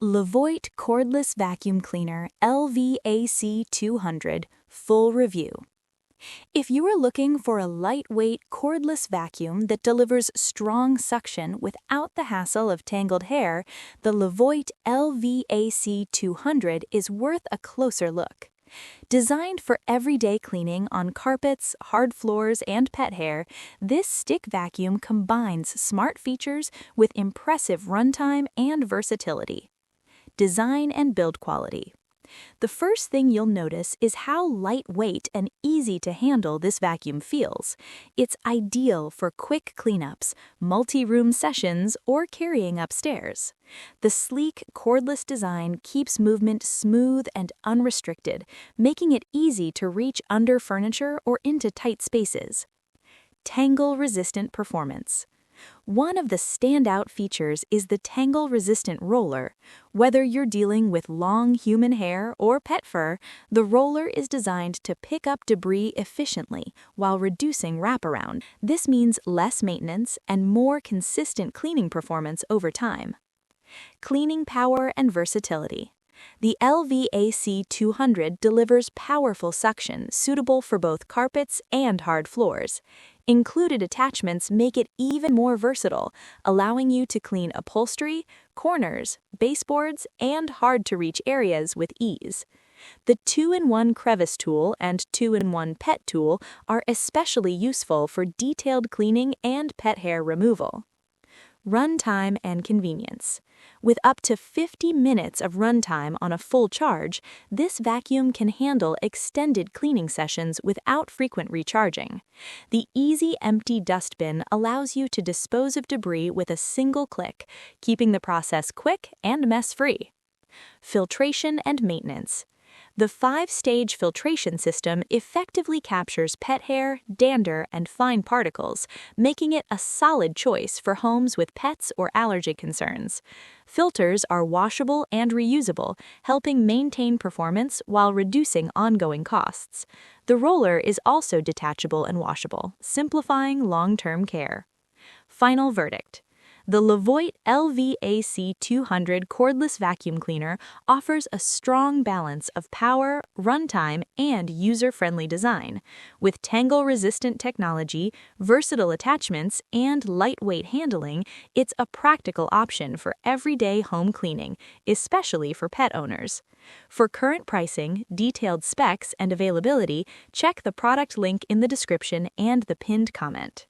LEVOIT Cordless Vacuum Cleaner LVAC-200 Full Review. If you are looking for a lightweight cordless vacuum that delivers strong suction without the hassle of tangled hair, the LEVOIT LVAC-200 is worth a closer look. Designed for everyday cleaning on carpets, hard floors, and pet hair, this stick vacuum combines smart features with impressive runtime and versatility. Design and build quality. The first thing you'll notice is how lightweight and easy to handle this vacuum feels. It's ideal for quick cleanups, multi-room sessions, or carrying upstairs. The sleek, cordless design keeps movement smooth and unrestricted, making it easy to reach under furniture or into tight spaces. Tangle-Resistant Performance. One of the standout features is the tangle-resistant roller. Whether you're dealing with long human hair or pet fur, the roller is designed to pick up debris efficiently while reducing wraparound. This means less maintenance and more consistent cleaning performance over time. Cleaning power and versatility. The LVAC-200 delivers powerful suction suitable for both carpets and hard floors. Included attachments make it even more versatile, allowing you to clean upholstery, corners, baseboards, and hard-to-reach areas with ease. The 2-in-1 crevice tool and 2-in-1 pet tool are especially useful for detailed cleaning and pet hair removal. Runtime and convenience. With up to 50 minutes of runtime on a full charge, this vacuum can handle extended cleaning sessions without frequent recharging. The easy empty dustbin allows you to dispose of debris with a single click, keeping the process quick and mess-free. Filtration and maintenance. The 5-stage filtration system effectively captures pet hair, dander, and fine particles, making it a solid choice for homes with pets or allergy concerns. Filters are washable and reusable, helping maintain performance while reducing ongoing costs. The roller is also detachable and washable, simplifying long-term care. Final verdict. The LEVOIT LVAC-200 cordless vacuum cleaner offers a strong balance of power, runtime, and user-friendly design. With tangle-resistant technology, versatile attachments, and lightweight handling, it's a practical option for everyday home cleaning, especially for pet owners. For current pricing, detailed specs, and availability, check the product link in the description and the pinned comment.